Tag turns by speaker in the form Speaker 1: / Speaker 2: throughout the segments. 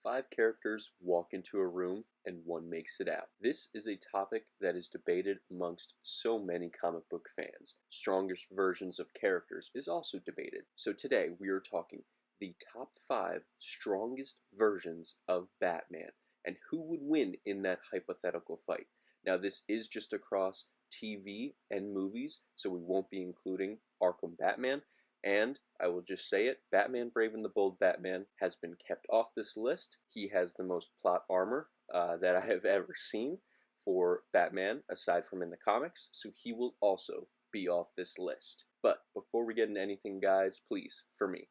Speaker 1: 5 characters walk into a room and one makes it out. This is a topic that is debated amongst so many comic book fans. Strongest versions of characters is also debated. So today we are talking the top 5 strongest versions of Batman and who would win in that hypothetical fight. Now this is just across TV and movies, so we won't be including Arkham Batman. And I will just say it, Batman Brave and the Bold Batman has been kept off this list. He has the most plot armor that I have ever seen for Batman, aside from in the comics, so he will also be off this list. But before we get into anything, guys, please, for me,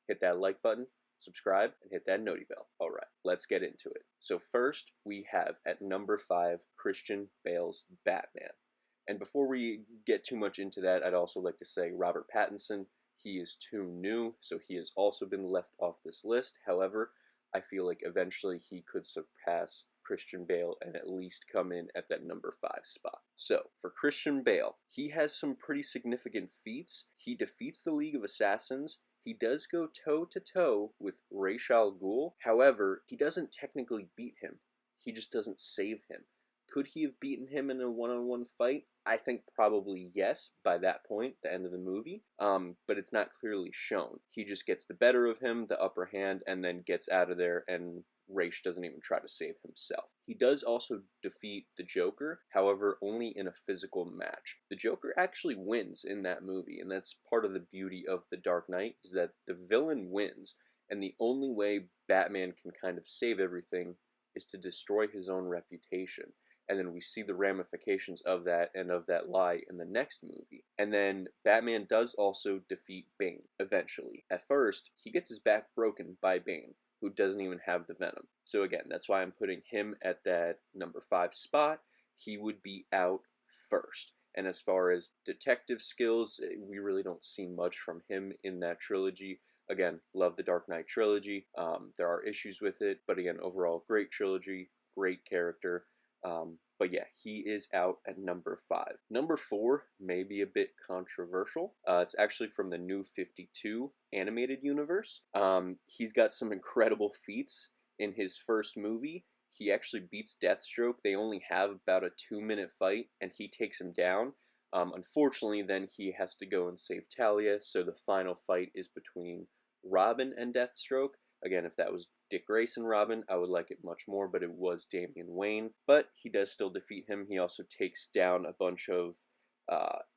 Speaker 1: hit that like button, subscribe, and hit that noti bell. Alright, let's get into it. So first, we have at number 5, Christian Bale's Batman. And before we get too much into that, I'd also like to say Robert Pattinson. He is too new, so he has also been left off this list. However, I feel like eventually he could surpass Christian Bale and at least come in at that number 5 spot. So, for Christian Bale, he has some pretty significant feats. He defeats the League of Assassins. He does go toe-to-toe with Ra's al Ghul. However, he doesn't technically beat him. He just doesn't save him. Could he have beaten him in a one-on-one fight? I think probably yes, by that point, the end of the movie, but it's not clearly shown. He just gets the better of him, the upper hand, and then gets out of there, and Ra's doesn't even try to save himself. He does also defeat the Joker, however, only in a physical match. The Joker actually wins in that movie, and that's part of the beauty of The Dark Knight, is that the villain wins, and the only way Batman can kind of save everything is to destroy his own reputation. And then we see the ramifications of that and of that lie in the next movie. And then Batman does also defeat Bane, eventually. At first, he gets his back broken by Bane, who doesn't even have the venom. So again, that's why I'm putting him at that number 5 spot. He would be out first. And as far as detective skills, we really don't see much from him in that trilogy. Again, love the Dark Knight trilogy. There are issues with it, but again, overall, great trilogy, great character. But yeah, he is out at number 5. Number 4 may be a bit controversial. It's actually from the New 52 animated universe. He's got some incredible feats in his first movie. He actually beats Deathstroke. They only have about a 2-minute fight, and he takes him down. Unfortunately, then he has to go and save Talia, so the final fight is between Robin and Deathstroke. Again, if that was Dick Grayson Robin, I would like it much more, but it was Damian Wayne. But he does still defeat him. He also takes down a bunch of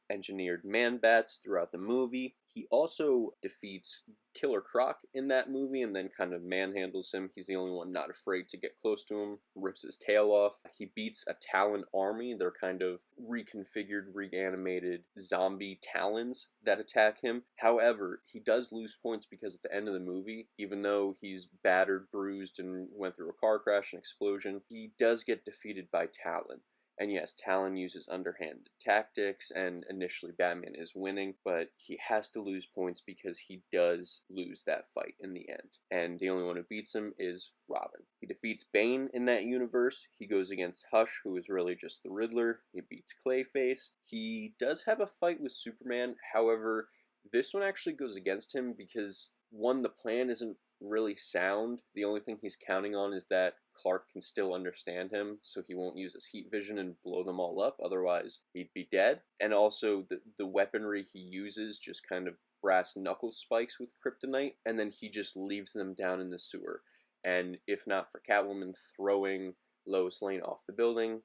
Speaker 1: engineered man-bats throughout the movie. He also defeats Killer Croc in that movie and then kind of manhandles him. He's the only one not afraid to get close to him, rips his tail off. He beats a Talon army. They're kind of reconfigured, reanimated zombie Talons that attack him. However, he does lose points because at the end of the movie, even though he's battered, bruised, and went through a car crash and explosion, he does get defeated by Talon. And yes, Talon uses underhanded tactics, and initially Batman is winning, but he has to lose points because he does lose that fight in the end. And the only one who beats him is Robin. He defeats Bane in that universe. He goes against Hush, who is really just the Riddler. He beats Clayface. He does have a fight with Superman. However, this one actually goes against him because, one, the plan isn't really sound. The only thing he's counting on is that Clark can still understand him, so he won't use his heat vision and blow them all up, otherwise he'd be dead. And also the weaponry he uses just kind of brass knuckle spikes with kryptonite, and then he just leaves them down in the sewer. And if not for Catwoman throwing Lois Lane off the building,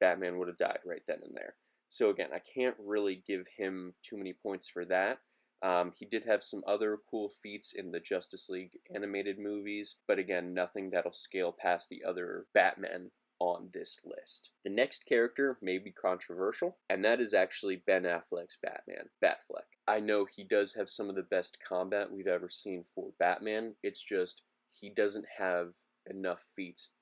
Speaker 1: Batman would have died right then and there. So again, I can't really give him too many points for that. He did have some other cool feats in the Justice League animated movies, but again, nothing that'll scale past the other Batmen on this list. The next character may be controversial, and that is actually Ben Affleck's Batman, Batfleck. I know he does have some of the best combat we've ever seen for Batman. It's just he doesn't have enough feats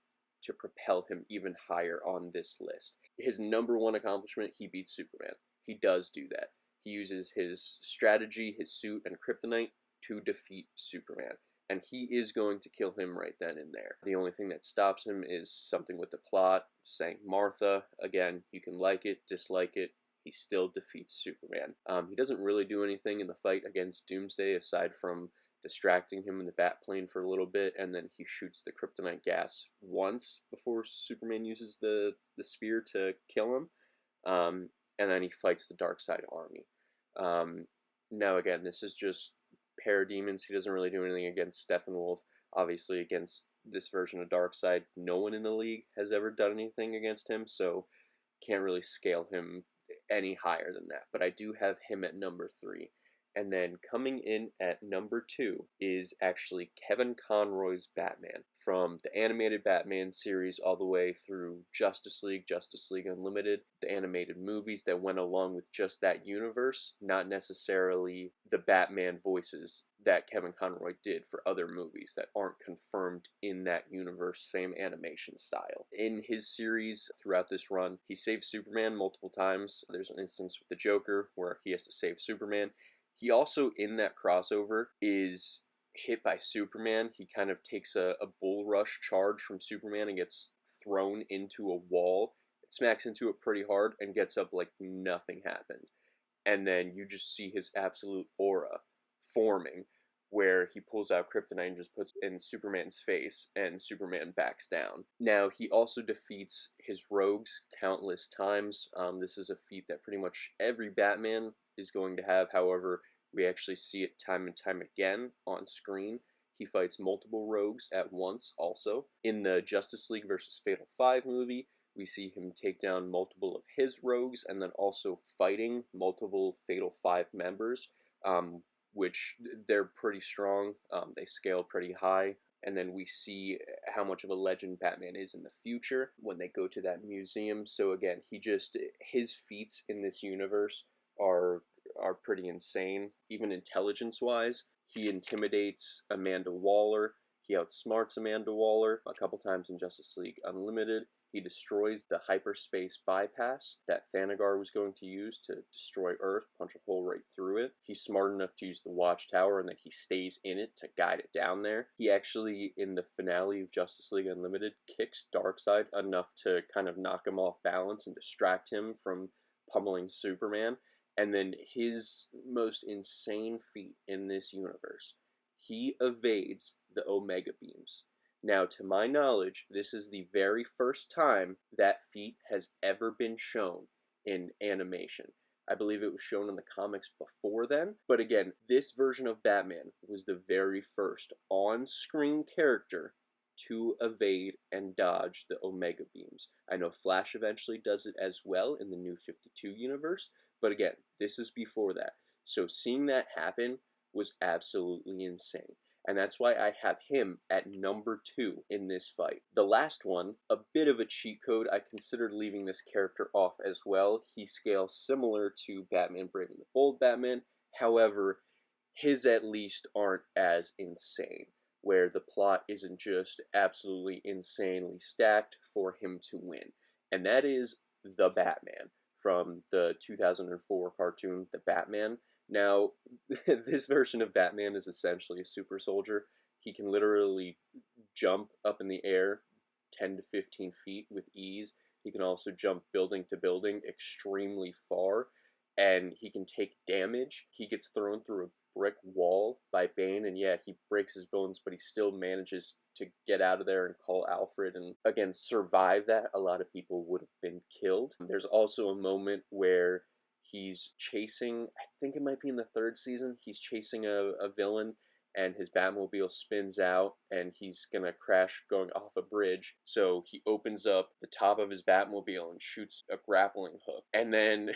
Speaker 1: to propel him even higher on this list. His number 1 accomplishment, he beats Superman. He does do that. He uses his strategy, his suit, and kryptonite to defeat Superman. And he is going to kill him right then and there. The only thing that stops him is something with the plot, saying Martha. Again, you can like it, dislike it. He still defeats Superman. He doesn't really do anything in the fight against Doomsday aside from distracting him in the bat plane for a little bit, and then he shoots the kryptonite gas once before Superman uses the spear to kill him. And then he fights the Darkseid army. Um, Now, again, this is just parademons. He doesn't really do anything against Steppenwolf. Obviously, against this version of Darkseid, no one in the league has ever done anything against him, so can't really scale him any higher than that. But I do have him at number 3. And then coming in at number 2 is actually Kevin Conroy's Batman. From the animated Batman series all the way through Justice League Unlimited, the animated movies that went along with just that universe, not necessarily the Batman voices that Kevin Conroy did for other movies that aren't confirmed in that universe, same animation style. In his series throughout this run, he saves Superman multiple times. There's an instance with the Joker where he has to save Superman. He also, in that crossover, is hit by Superman. He kind of takes a bull rush charge from Superman and gets thrown into a wall. It smacks into it pretty hard and gets up like nothing happened. And then you just see his absolute aura forming, where he pulls out kryptonite and just puts it in Superman's face, and Superman backs down. Now, he also defeats his rogues countless times. This is a feat that pretty much every Batman is going to have. However, we actually see it time and time again on screen. He fights multiple rogues at once also. In the Justice League vs. Fatal 5 movie, we see him take down multiple of his rogues and then also fighting multiple Fatal 5 members, which they're pretty strong. They scale pretty high. And then we see how much of a legend Batman is in the future when they go to that museum. So again, his feats in this universe are pretty insane, even intelligence-wise. He intimidates Amanda Waller. He outsmarts Amanda Waller a couple times in Justice League Unlimited. He destroys the hyperspace bypass that Thanagar was going to use to destroy Earth, punch a hole right through it. He's smart enough to use the Watchtower, and then he stays in it to guide it down there. He actually, in the finale of Justice League Unlimited, kicks Darkseid enough to kind of knock him off balance and distract him from pummeling Superman. And then his most insane feat in this universe, he evades the Omega Beams. Now, to my knowledge, this is the very first time that feat has ever been shown in animation. I believe it was shown in the comics before then, but again, this version of Batman was the very first on-screen character to evade and dodge the Omega Beams. I know Flash eventually does it as well in the New 52 universe, but again, this is before that. So seeing that happen was absolutely insane. And that's why I have him at number 2 in this fight. The last one, a bit of a cheat code. I considered leaving this character off as well. He scales similar to Batman Brave and the Bold Batman. However, his at least aren't as insane, where the plot isn't just absolutely insanely stacked for him to win. And that is the Batman from the 2004 cartoon, The Batman. Now, this version of Batman is essentially a super soldier. He can literally jump up in the air 10 to 15 feet with ease. He can also jump building to building extremely far, and he can take damage. He gets thrown through a brick wall by Bane, and yeah, he breaks his bones, but he still manages to get out of there and call Alfred and, again, survive that. A lot of people would have been killed. There's also a moment where he's chasing, I think it might be in the 3rd season, he's chasing a villain, and his Batmobile spins out, and he's gonna crash going off a bridge. So he opens up the top of his Batmobile and shoots a grappling hook. And then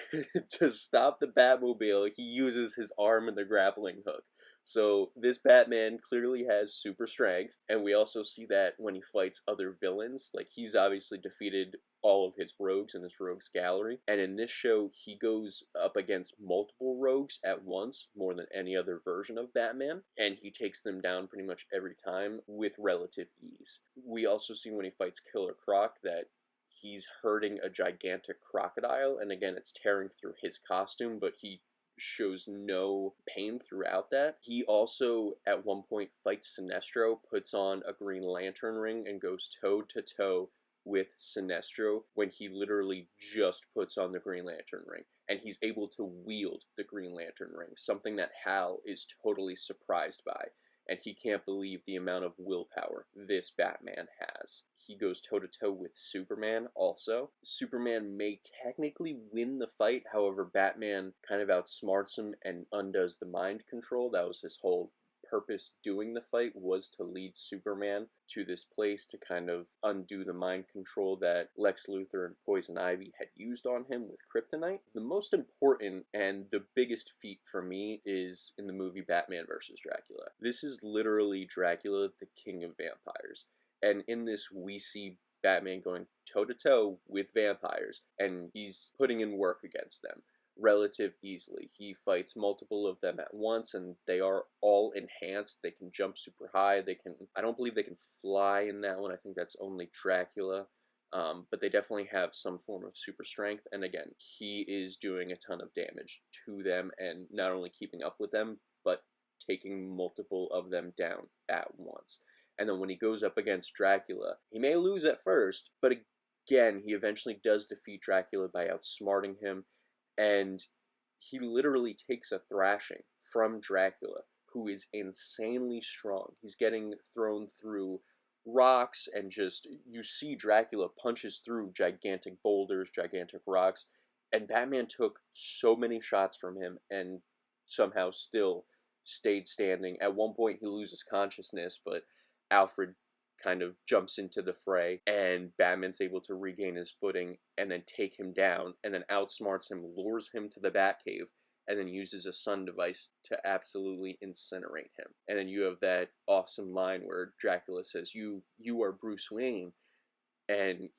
Speaker 1: to stop the Batmobile, he uses his arm in the grappling hook. So this Batman clearly has super strength, and we also see that when he fights other villains. Like, he's obviously defeated all of his rogues in his rogues gallery, and in this show he goes up against multiple rogues at once, more than any other version of Batman, and he takes them down pretty much every time with relative ease. We also see when he fights Killer Croc that he's hurting a gigantic crocodile, and again, it's tearing through his costume, but he shows no pain throughout that. He also, at one point, fights Sinestro, puts on a Green Lantern ring, and goes toe-to-toe with Sinestro when he literally just puts on the Green Lantern ring. And he's able to wield the Green Lantern ring, something that Hal is totally surprised by. and he can't believe the amount of willpower this Batman has. He goes toe-to-toe with Superman also. Superman may technically win the fight, however, Batman kind of outsmarts him and undoes the mind control. That was his whole purpose doing the fight, was to lead Superman to this place to kind of undo the mind control that Lex Luthor and Poison Ivy had used on him with kryptonite. The most important and the biggest feat for me is in the movie Batman vs. Dracula. This is literally Dracula, the king of vampires. And in this, we see Batman going toe-to-toe with vampires, and he's putting in work against them relative easily. He fights multiple of them at once, and they are all enhanced. They can jump super high. I don't believe they can fly in that one. I think that's only Dracula. But they definitely have some form of super strength. And again, he is doing a ton of damage to them, and not only keeping up with them, but taking multiple of them down at once. And then when he goes up against Dracula, he may lose at first, but again, he eventually does defeat Dracula by outsmarting him. And he literally takes a thrashing from Dracula, who is insanely strong. He's getting thrown through rocks, and just, you see Dracula punches through gigantic boulders, gigantic rocks, and Batman took so many shots from him and somehow still stayed standing. At one point, he loses consciousness, but Alfred kind of jumps into the fray, and Batman's able to regain his footing and then take him down, and then outsmarts him, lures him to the Batcave, and then uses a sun device to absolutely incinerate him. And then you have that awesome line where Dracula says, you are Bruce Wayne, and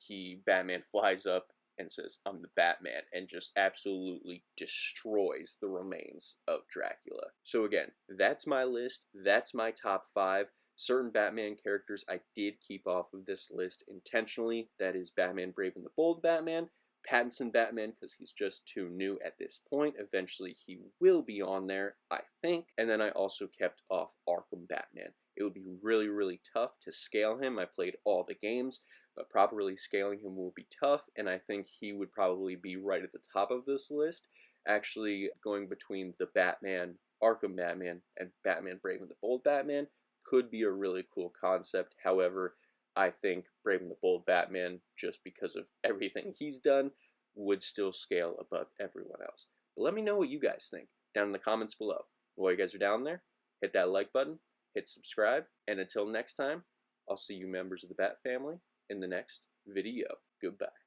Speaker 1: Batman flies up and says, I'm the Batman, and just absolutely destroys the remains of Dracula. So again, that's my list. That's my top 5. Certain Batman characters I did keep off of this list intentionally. That is Batman Brave and the Bold Batman, Pattinson Batman, because he's just too new at this point. Eventually he will be on there, I think. And then I also kept off Arkham Batman. It would be really, really tough to scale him. I played all the games, but properly scaling him will be tough, and I think he would probably be right at the top of this list. Actually, going between the Batman, Arkham Batman, and Batman Brave and the Bold Batman could be a really cool concept. However, I think Brave and the Bold Batman, just because of everything he's done, would still scale above everyone else. But let me know what you guys think down in the comments below. While you guys are down there, hit that like button, hit subscribe, and until next time, I'll see you members of the Bat family in the next video. Goodbye.